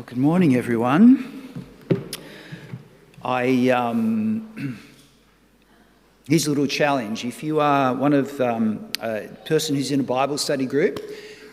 Good morning, everyone. Here's a little challenge. If you are one of a person who's in a Bible study group,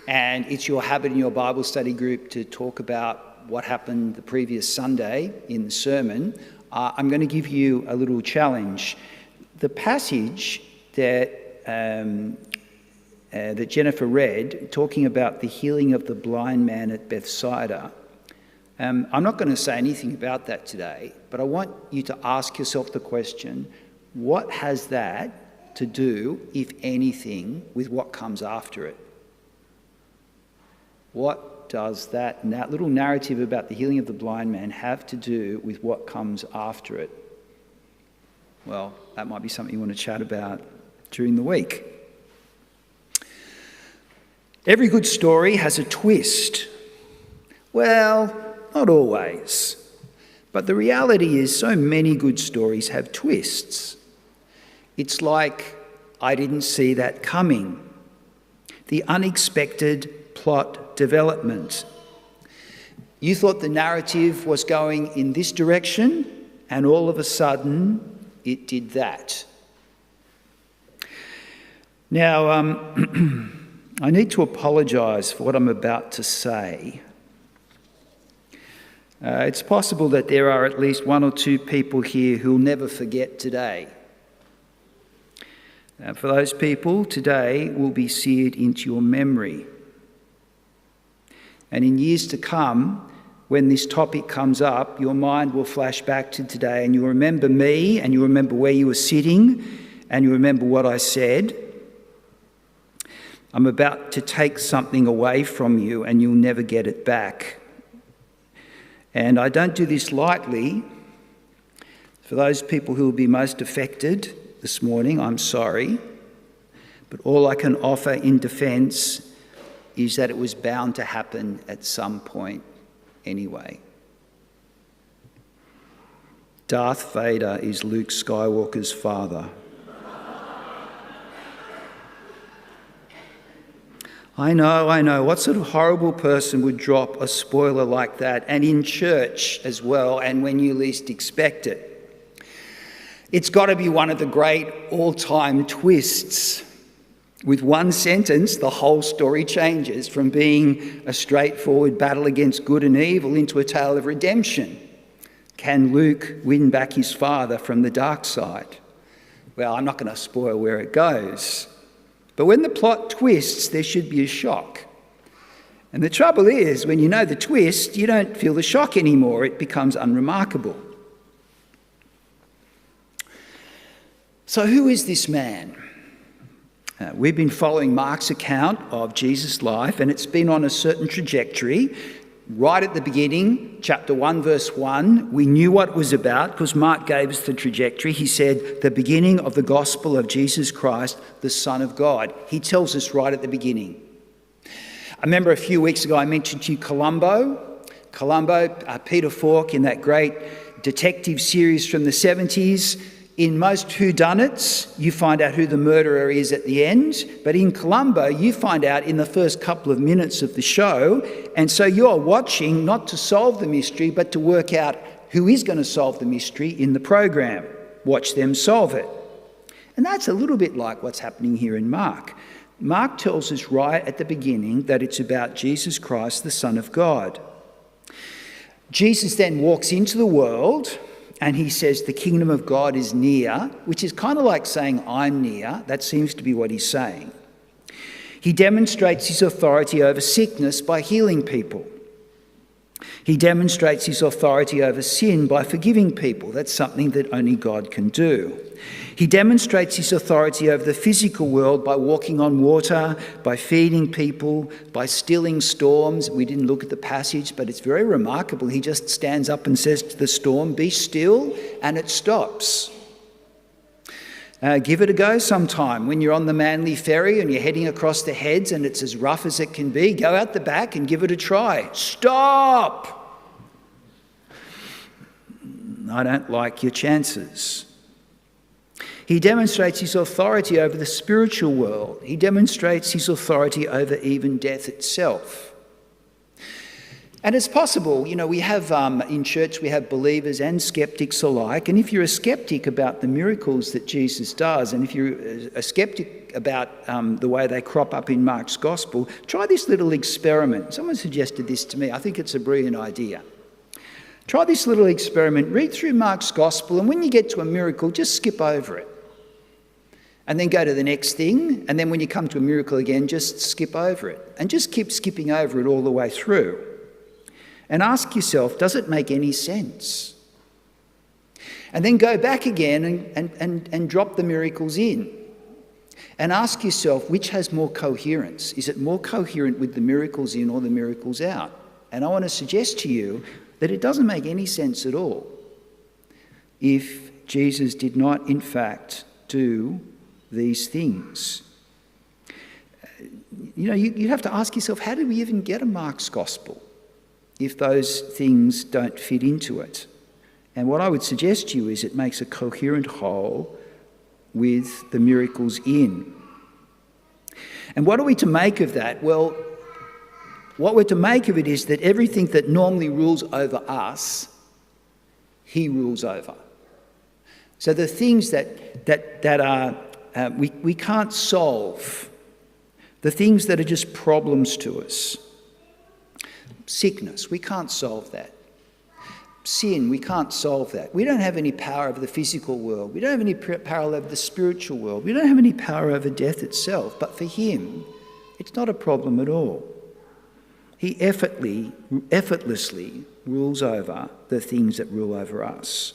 and it's your habit in your Bible study group to talk about what happened the previous Sunday in the sermon, I'm going to give you a little challenge. The passage that Jennifer read, talking about the healing of the blind man at Bethsaida, I'm not going to say anything about that today, but I want you to ask yourself the question, what has that to do, if anything, with what comes after it? What does that little narrative about the healing of the blind man have to do with what comes after it? Well, that might be something you want to chat about during the week. Every good story has a twist. Well, not always. But the reality is so many good stories have twists. It's like, I didn't see that coming. The unexpected plot development. You thought the narrative was going in this direction, and all of a sudden, it did that. Now, I need to apologise for what I'm about to say. It's possible that there are at least one or two people here who'll never forget today. For those people, today will be seared into your memory. And in years to come, when this topic comes up, your mind will flash back to today, and you'll remember me, and you'll remember where you were sitting, and you'll remember what I said. I'm about to take something away from you, and you'll never get it back. And I don't do this lightly. For those people who will be most affected this morning, I'm sorry. But all I can offer in defence is that it was bound to happen at some point anyway. Darth Vader is Luke Skywalker's father. I know. What sort of horrible person would drop a spoiler like that, and in church as well, and when you least expect it? It's got to be one of the great all-time twists. With one sentence, the whole story changes from being a straightforward battle against good and evil into a tale of redemption. Can Luke win back his father from the dark side? Well, I'm not going to spoil where it goes. But when the plot twists, there should be a shock. And the trouble is, when you know the twist, you don't feel the shock anymore. It becomes unremarkable. So who is this man? We've been following Mark's account of Jesus' life, and it's been on a certain trajectory. Right at the beginning, chapter 1, verse 1, we knew what it was about because Mark gave us the trajectory. He said, the beginning of the gospel of Jesus Christ, the Son of God. He tells us right at the beginning. I remember a few weeks ago I mentioned to you Columbo, Peter Falk in that great detective series from the 70s. In most whodunits, you find out who the murderer is at the end. But in Columbo, you find out in the first couple of minutes of the show. And so you're watching not to solve the mystery, but to work out who is going to solve the mystery in the program. Watch them solve it. And that's a little bit like what's happening here in Mark. Mark tells us right at the beginning that it's about Jesus Christ, the Son of God. Jesus then walks into the world, and he says, the kingdom of God is near, which is kind of like saying, I'm near. That seems to be what he's saying. He demonstrates his authority over sickness by healing people. He demonstrates his authority over sin by forgiving people. That's something that only God can do. He demonstrates his authority over the physical world by walking on water, by feeding people, by stilling storms. We didn't look at the passage, but it's very remarkable. He just stands up and says to the storm, be still, and it stops. Give it a go sometime. When you're on the Manly Ferry and you're heading across the Heads and it's as rough as it can be, go out the back and give it a try. Stop! I don't like your chances. He demonstrates his authority over the spiritual world. He demonstrates his authority over even death itself. And it's possible, we have in church, we have believers and skeptics alike. And if you're a skeptic about the miracles that Jesus does, and if you're a skeptic about the way they crop up in Mark's gospel, try this little experiment. Someone suggested this to me. I think it's a brilliant idea. Try this little experiment. Read through Mark's gospel, and when you get to a miracle, just skip over it. And then go to the next thing, and then when you come to a miracle again, just skip over it. And just keep skipping over it all the way through. And ask yourself, does it make any sense? And then go back again and drop the miracles in. And ask yourself, which has more coherence? Is it more coherent with the miracles in or the miracles out? And I want to suggest to you that it doesn't make any sense at all if Jesus did not, in fact, do these things. You have to ask yourself, how did we even get a Mark's gospel if those things don't fit into it? And what I would suggest to you is it makes a coherent whole with the miracles in. And what are we to make of that? Well, what we're to make of it is that everything that normally rules over us, he rules over. So the things that are we can't solve, the things that are just problems to us, sickness, we can't solve that. Sin, we can't solve that. We don't have any power over the physical world. We don't have any power over the spiritual world. We don't have any power over death itself. But for him, it's not a problem at all. He effortlessly rules over the things that rule over us.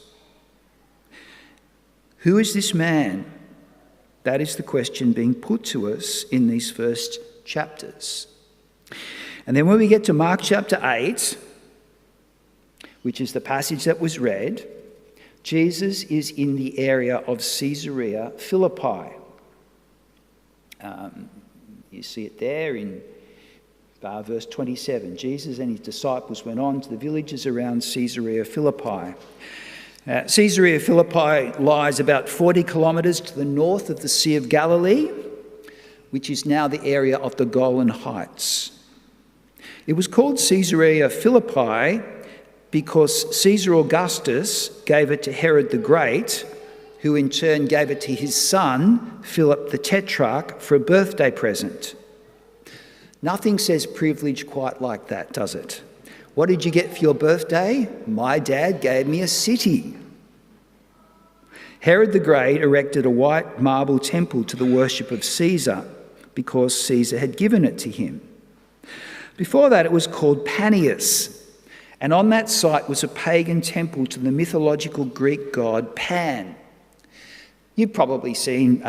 Who is this man? That is the question being put to us in these first chapters. And then when we get to Mark chapter 8, which is the passage that was read, Jesus is in the area of Caesarea Philippi. You see it there in verse 27. Jesus and his disciples went on to the villages around Caesarea Philippi. Caesarea Philippi lies about 40 kilometres to the north of the Sea of Galilee, which is now the area of the Golan Heights. It was called Caesarea Philippi because Caesar Augustus gave it to Herod the Great, who in turn gave it to his son, Philip the Tetrarch, for a birthday present. Nothing says privilege quite like that, does it? What did you get for your birthday? My dad gave me a city. Herod the Great erected a white marble temple to the worship of Caesar because Caesar had given it to him. Before that, it was called Panias, and on that site was a pagan temple to the mythological Greek god Pan. You've probably seen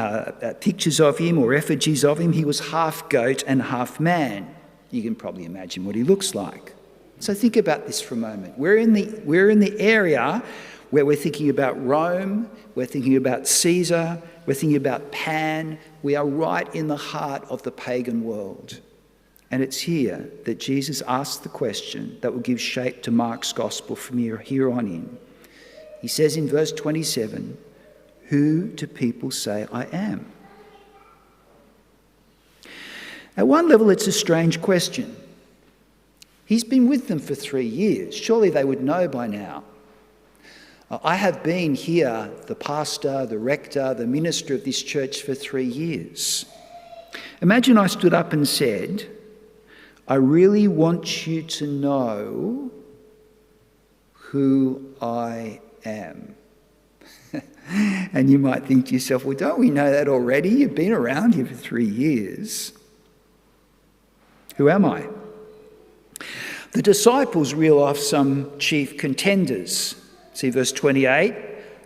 pictures of him or effigies of him. He was half goat and half man. You can probably imagine what he looks like. So think about this for a moment. We're in the area where we're thinking about Rome, we're thinking about Caesar, we're thinking about Pan. We are right in the heart of the pagan world. And it's here that Jesus asks the question that will give shape to Mark's gospel from here on in. He says in verse 27, "Who do people say I am?" At one level, it's a strange question. He's been with them for 3 years. Surely they would know by now. I have been here, the pastor, the rector, the minister of this church for 3 years. Imagine I stood up and said, I really want you to know who I am. And you might think to yourself, well, don't we know that already? You've been around here for 3 years. Who am I? The disciples reel off some chief contenders. See verse 28.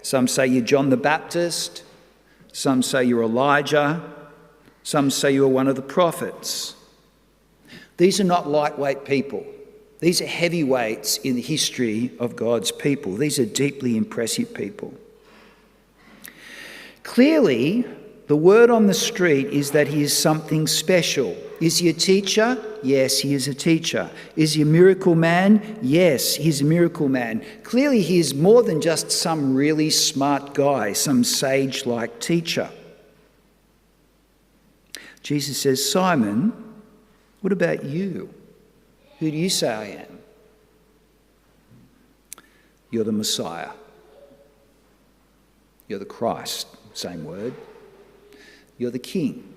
Some say you're John the Baptist. Some say you're Elijah. Some say you're one of the prophets. These are not lightweight people. These are heavyweights in the history of God's people. These are deeply impressive people. Clearly, the word on the street is that he is something special. Is he a teacher? Yes, he is a teacher. Is he a miracle man? Yes, he's a miracle man. Clearly, he is more than just some really smart guy, some sage-like teacher. Jesus says, Simon, what about you? Who do you say I am? You're the Messiah. You're the Christ, same word. You're the King.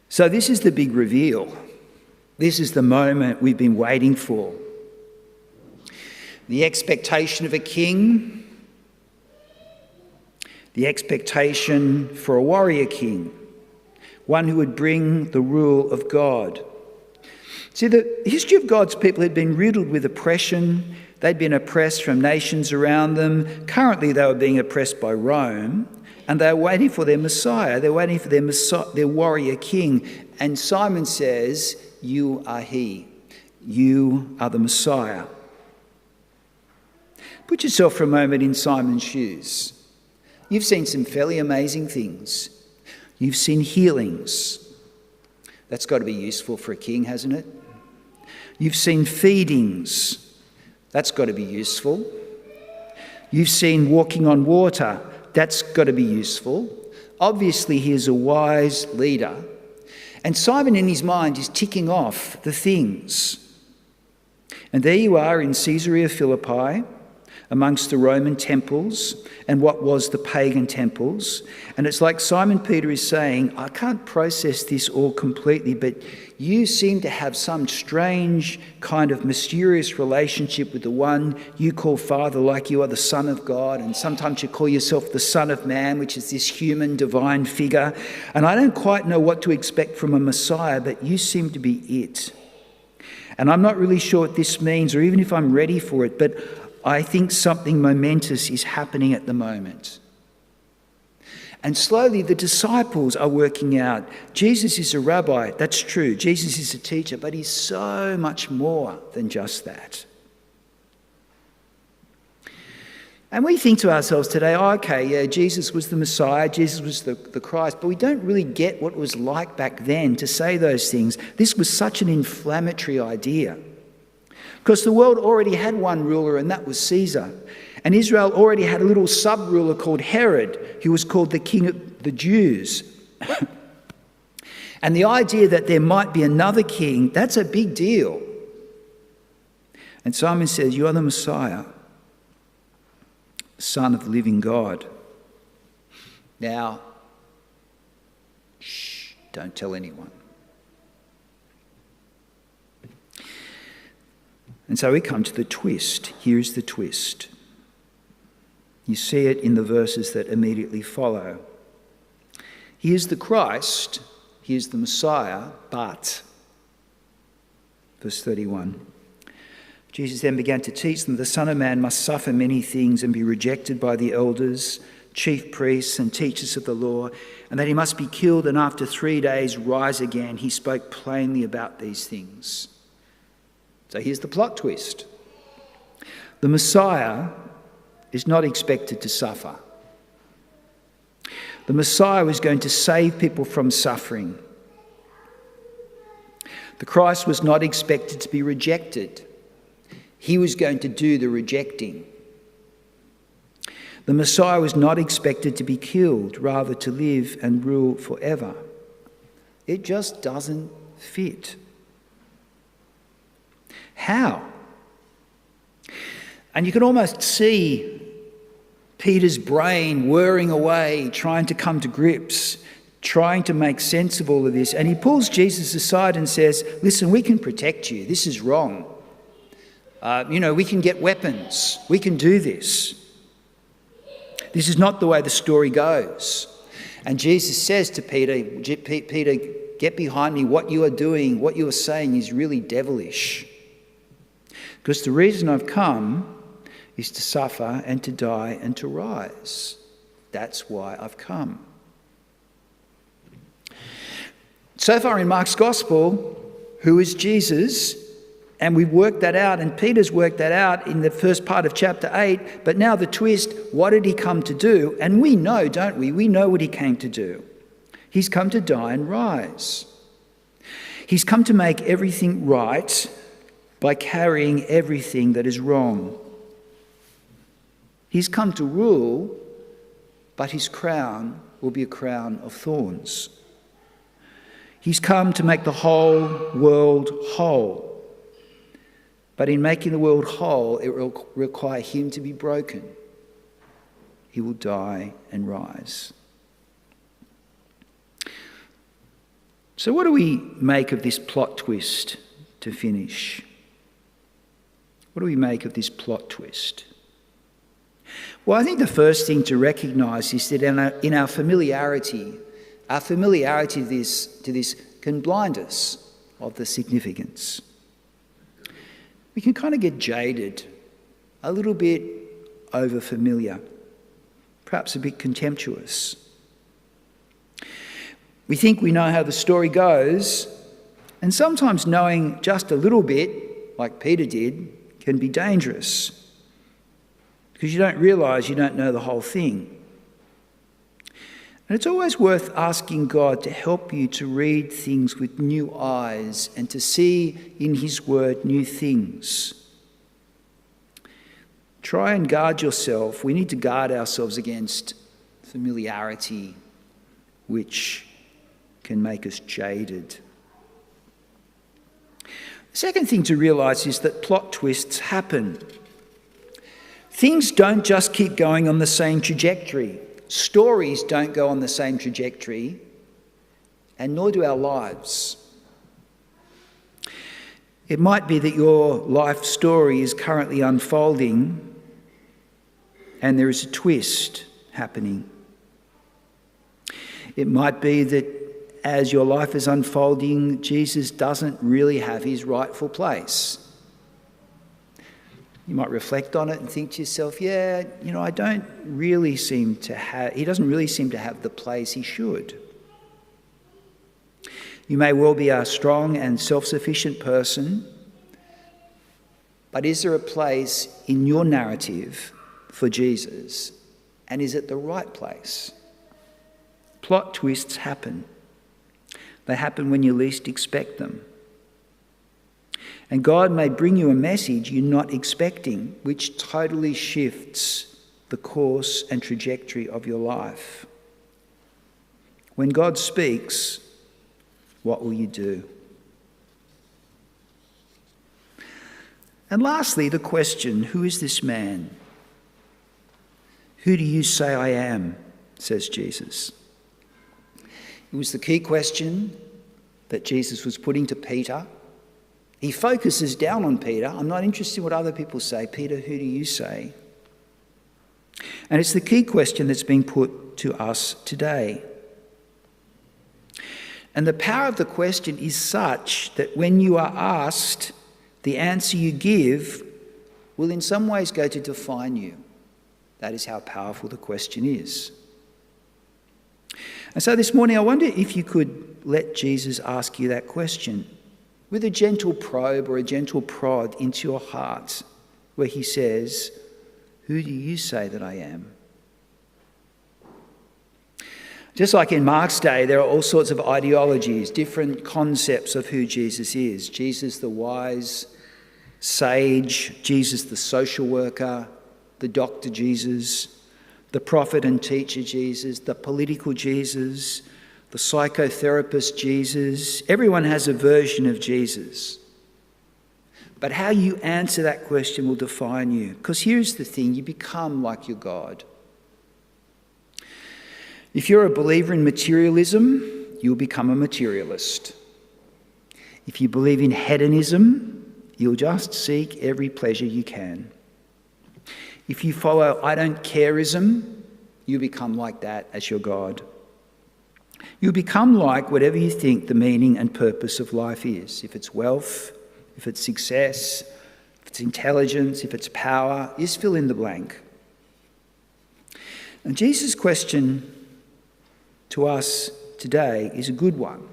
So this is the big reveal. This is the moment we've been waiting for. The expectation of a king, the expectation for a warrior king, one who would bring the rule of God. See, the history of God's people had been riddled with oppression. They'd been oppressed from nations around them. Currently, they were being oppressed by Rome, and they were waiting for their Messiah. They're waiting for their warrior king. And Simon says, "You are he. You are the Messiah." Put yourself for a moment in Simon's shoes. You've seen some fairly amazing things. You've seen healings. That's got to be useful for a king, hasn't it? You've seen feedings. That's got to be useful. You've seen walking on water. That's got to be useful. Obviously, he is a wise leader. And Simon, in his mind, is ticking off the things. And there you are in Caesarea Philippi, amongst the Roman temples and what was the pagan temples. And it's like Simon Peter is saying, I can't process this all completely, but you seem to have some strange kind of mysterious relationship with the one you call Father, like you are the Son of God, and sometimes you call yourself the Son of Man, which is this human divine figure. And I don't quite know what to expect from a Messiah, but you seem to be it. And I'm not really sure what this means, or even if I'm ready for it, but I think something momentous is happening at the moment. And slowly the disciples are working out, Jesus is a rabbi, that's true. Jesus is a teacher, but he's so much more than just that. And we think to ourselves today, Jesus was the Messiah, Jesus was the Christ, but we don't really get what it was like back then to say those things. This was such an inflammatory idea. Because the world already had one ruler, and that was Caesar. And Israel already had a little sub-ruler called Herod, who was called the king of the Jews. And the idea that there might be another king, that's a big deal. And Simon says, you are the Messiah, Son of the living God. Now, don't tell anyone. And so we come to the twist. Here's the twist. You see it in the verses that immediately follow. Here's the Christ, here's the Messiah, but, verse 31, Jesus then began to teach them, the Son of Man must suffer many things and be rejected by the elders, chief priests and teachers of the law, and that he must be killed and after 3 days rise again. He spoke plainly about these things. So here's the plot twist. The Messiah is not expected to suffer. The Messiah was going to save people from suffering. The Christ was not expected to be rejected. He was going to do the rejecting. The Messiah was not expected to be killed, rather to live and rule forever. It just doesn't fit. How? And you can almost see Peter's brain whirring away, trying to come to grips, trying to make sense of all of this. And he pulls Jesus aside and says, listen, we can protect you. This is wrong. We can get weapons. We can do this. This is not the way the story goes. And Jesus says to Peter, Peter, get behind me. What you are doing, what you are saying is really devilish. Because the reason I've come is to suffer and to die and to rise. That's why I've come. So far in Mark's Gospel, who is Jesus? And we've worked that out, and Peter's worked that out in the first part of chapter 8. But now the twist, what did he come to do? And we know, don't we? We know what he came to do. He's come to die and rise. He's come to make everything right by carrying everything that is wrong. He's come to rule, but his crown will be a crown of thorns. He's come to make the whole world whole. But in making the world whole, it will require him to be broken. He will die and rise. So what do we make of this plot twist to finish? What do we make of this plot twist? Well, I think the first thing to recognise is that in our familiarity to this can blind us of the significance. We can kind of get jaded, a little bit over-familiar, perhaps a bit contemptuous. We think we know how the story goes, and sometimes knowing just a little bit, like Peter did, can be dangerous because you don't realise you don't know the whole thing. And it's always worth asking God to help you to read things with new eyes and to see in his word new things. Try and guard yourself. We need to guard ourselves against familiarity, which can make us jaded. The second thing to realise is that plot twists happen. Things don't just keep going on the same trajectory. Stories don't go on the same trajectory, and nor do our lives. It might be that your life story is currently unfolding and there is a twist happening. It might be that as your life is unfolding, Jesus doesn't really have his rightful place. You might reflect on it and think to yourself, he doesn't really seem to have the place he should. You may well be a strong and self-sufficient person, but is there a place in your narrative for Jesus? And is it the right place? Plot twists happen. They happen when you least expect them. And God may bring you a message you're not expecting, which totally shifts the course and trajectory of your life. When God speaks, what will you do? And lastly, the question, who is this man? Who do you say I am? Says Jesus. It was the key question that Jesus was putting to Peter. He focuses down on Peter. I'm not interested in what other people say. Peter, who do you say? And it's the key question that's being put to us today. And the power of the question is such that when you are asked, the answer you give will in some ways go to define you. That is how powerful the question is. And so this morning, I wonder if you could let Jesus ask you that question with a gentle probe or a gentle prod into your heart, where he says, who do you say that I am? Just like in Mark's day, there are all sorts of ideologies, different concepts of who Jesus is. Jesus the wise sage, Jesus the social worker, the doctor Jesus, the prophet and teacher Jesus, the political Jesus, the psychotherapist Jesus. Everyone has a version of Jesus. But how you answer that question will define you. Because here's the thing, you become like your God. If you're a believer in materialism, you'll become a materialist. If you believe in hedonism, you'll just seek every pleasure you can. If you follow I don't careism, you become like that as your God. You become like whatever you think the meaning and purpose of life is. If it's wealth, if it's success, if it's intelligence, if it's power, just fill in the blank. And Jesus' question to us today is a good one.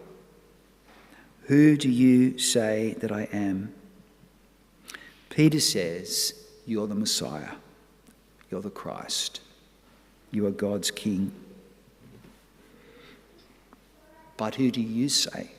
Who do you say that I am? Peter says, you're the Messiah. You're the Christ. You are God's King. But who do you say